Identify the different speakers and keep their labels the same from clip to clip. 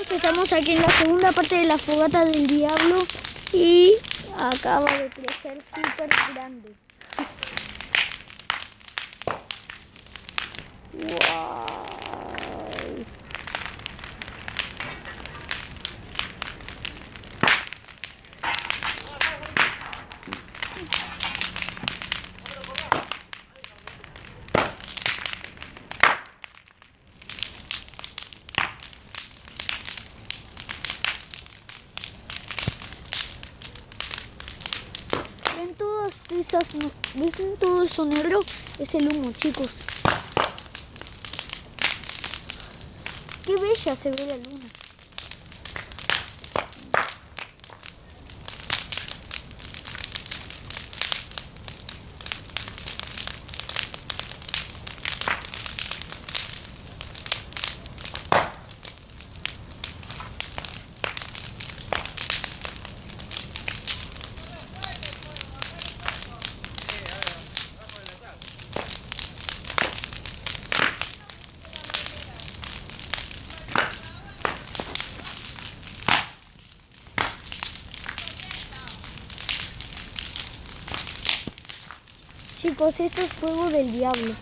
Speaker 1: Estamos aquí en la segunda parte de la fogata del diablo y acaba de crecer súper grande. ¡Wow! ¿Ven todo eso negro? Es el humo, chicos. Qué bella se ve la luna. Chicos, esto es fuego del diablo.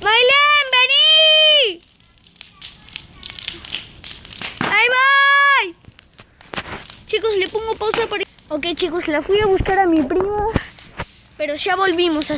Speaker 1: ¡Mailén, vení! ¡Ahí voy! Chicos, le pongo pausa para... Ok, chicos, la fui a buscar a mi prima, pero ya volvimos así.